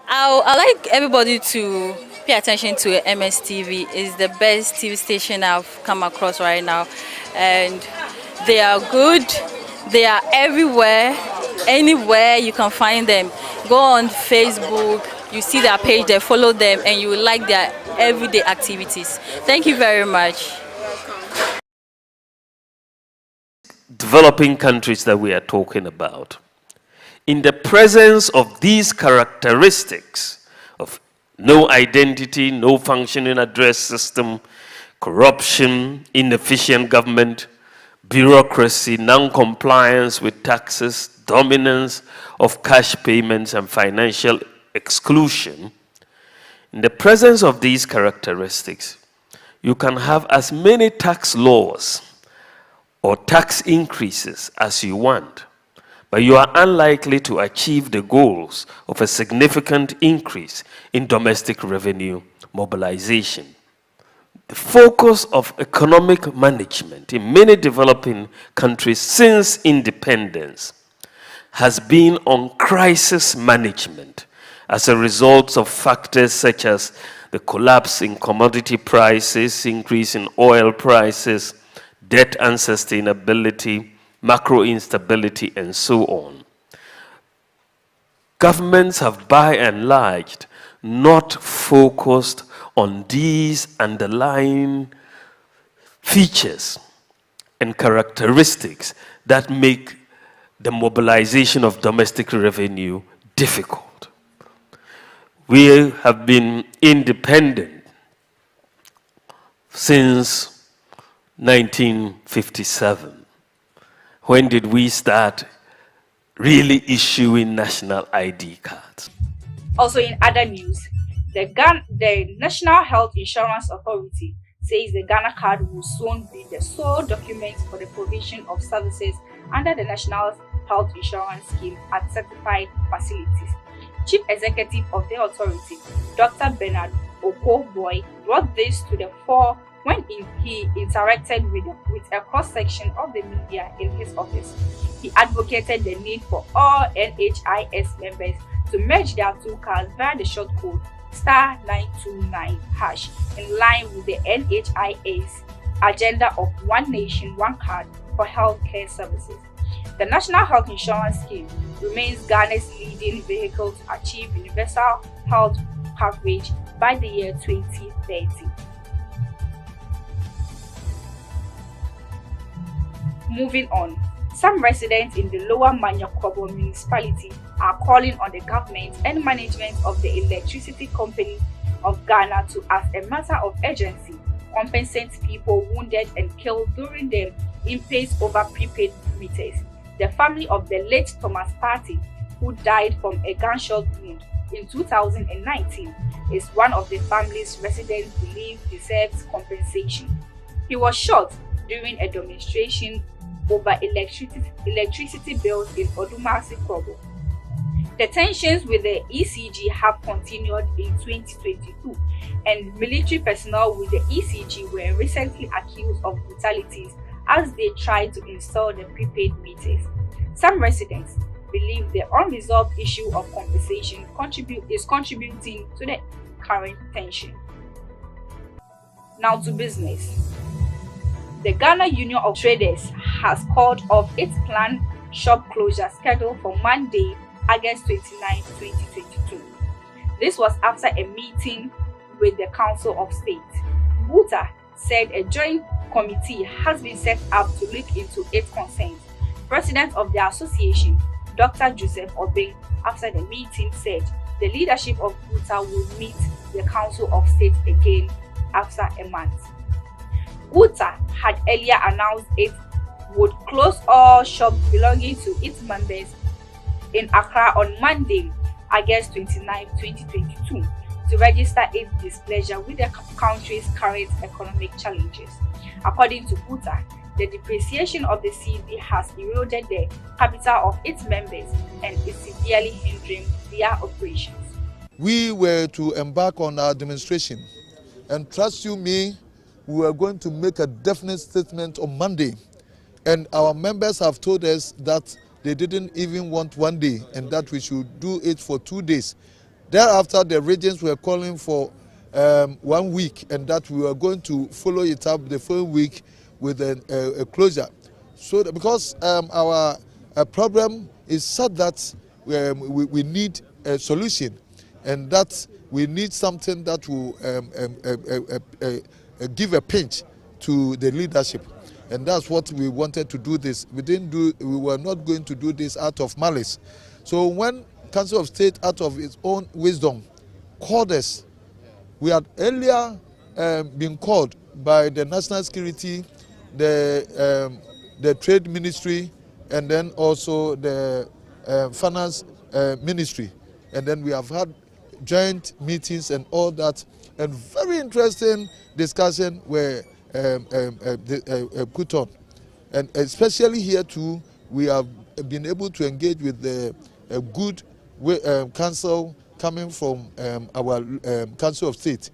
I like everybody to pay attention to MSTV. It's the best TV station I've come across right now, and they are good. They are everywhere, anywhere you can find them. Go on Facebook, you see their page, they follow them, and you will like their everyday activities. Thank you very much. Developing countries that we are talking about, in the presence of these characteristics of no identity, no functioning address system, corruption, inefficient government, bureaucracy, non-compliance with taxes, dominance of cash payments, and financial exclusion, in the presence of these characteristics, you can have as many tax laws or tax increases as you want, but you are unlikely to achieve the goals of a significant increase in domestic revenue mobilization. The focus of economic management in many developing countries since independence has been on crisis management as a result of factors such as the collapse in commodity prices, increase in oil prices, debt unsustainability, macro instability, and so on. Governments have by and large not focused on these underlying features and characteristics that make the mobilization of domestic revenue difficult. We have been independent since 1957. When did we start really issuing national ID cards? Also, in other news, the National Health Insurance Authority says the Ghana card will soon be the sole document for the provision of services under the National Health Insurance Scheme at certified facilities. Chief Executive of the authority, Dr. Bernard Okoboy, brought this to the fore when he interacted with a cross-section of the media in his office. He advocated the need for all NHIS members to merge their two cards via the short code *929# in line with the NHIS agenda of One Nation, One Card for healthcare services. The National Health Insurance Scheme remains Ghana's leading vehicle to achieve universal health coverage by the year 2030. Moving on, some residents in the Lower Manyakobo municipality are calling on the government and management of the Electricity Company of Ghana to, as a matter of urgency, compensate people wounded and killed during the impasse over prepaid meters. The family of the late Thomas Party, who died from a gunshot wound in 2019, is one of the family's residents believe deserves compensation. He was shot during a demonstration over electricity bills in Odumasi Krobo. The tensions with the ECG have continued in 2022, and military personnel with the ECG were recently accused of brutalities as they tried to install the prepaid meters. Some residents believe the unresolved issue of compensation is contributing to the current tension. Now to business. The Ghana Union of Traders has called off its planned shop closure schedule for Monday, August 29, 2022. This was after a meeting with the Council of State. Buta said a joint committee has been set up to look into its concerns. President of the association, Dr. Joseph Obeng, after the meeting said the leadership of Buta will meet the Council of State again after a month. Buta had earlier announced it would close all shops belonging to its members in Accra on Monday, August 29, 2022, to register its displeasure with the country's current economic challenges. According to Buta, the depreciation of the cedi has eroded the capital of its members and is severely hindering their operations. We were to embark on our demonstration, and trust you me, we are going to make a definite statement on Monday, and our members have told us that they didn't even want one day and that we should do it for 2 days. Thereafter, the regions were calling for 1 week, and that we were going to follow it up the following week with a closure. So that, because our problem is such that we need a solution, and that we need something that will give a pinch to the leadership. And that's what we wanted to do this. We were not going to do this out of malice. So when Council of State, out of its own wisdom, called us, we had earlier been called by the National Security, the Trade Ministry, and then also the Finance Ministry. And then we have had joint meetings and all that, and very interesting discussion were put on. And especially here too, we have been able to engage with the good council coming from our Council of State.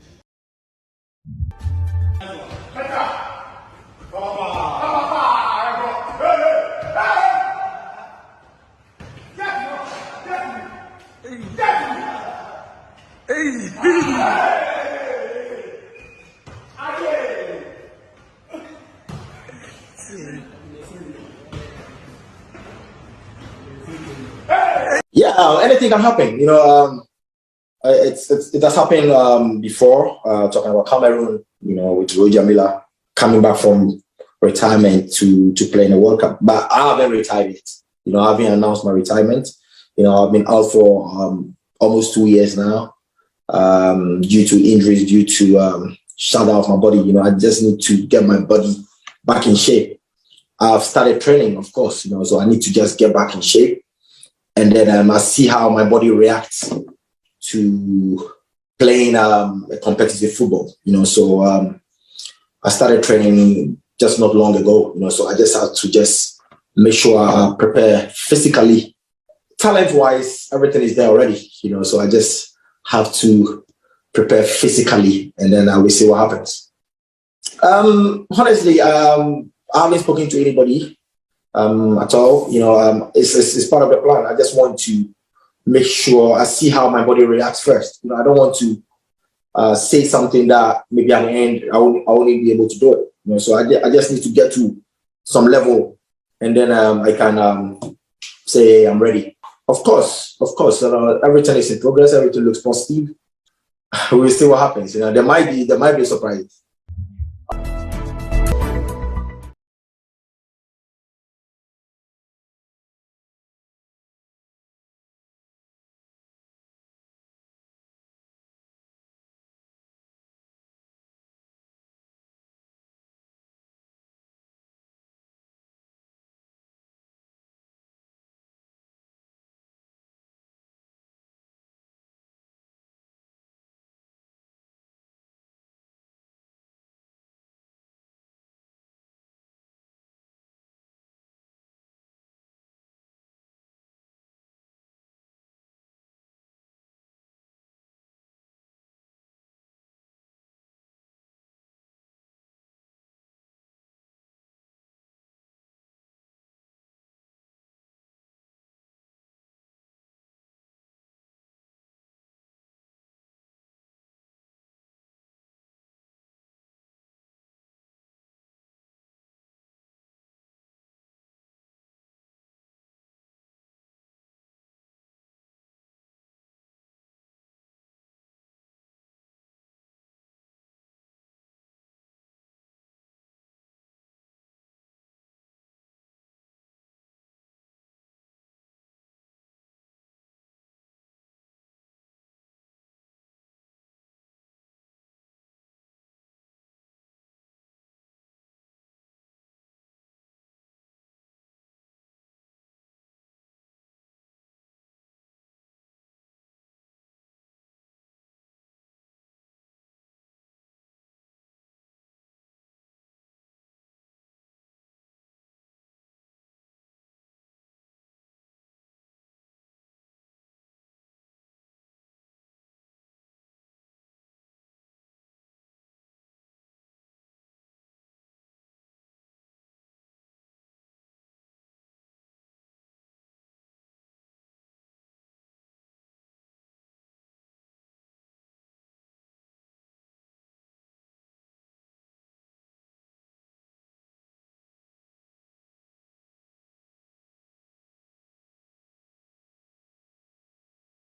Yeah, anything can happen. It has happened before. Talking about Cameroon, with Roger Miller coming back from retirement to play in the World Cup. But I haven't retired yet. I haven't announced my retirement. I've been out for almost 2 years now, due to injuries, due to shutdown of my body. I just need to get my body back in shape. I've started training, of course, so I need to just get back in shape. And then I see how my body reacts to playing a competitive football, So I started training just not long ago, So I just have to just make sure I prepare physically, talent-wise, everything is there already, So I just have to prepare physically, and then I will see what happens. Honestly, I haven't spoken to anybody at all. It's part of the plan. I just want to make sure I see how my body reacts first. I don't want to say something that maybe at the end I won't be able to do it. So I just need to get to some level, and then I can say I'm ready. Of course. Everything is in progress. Everything looks positive. We'll see what happens. There might be a surprise.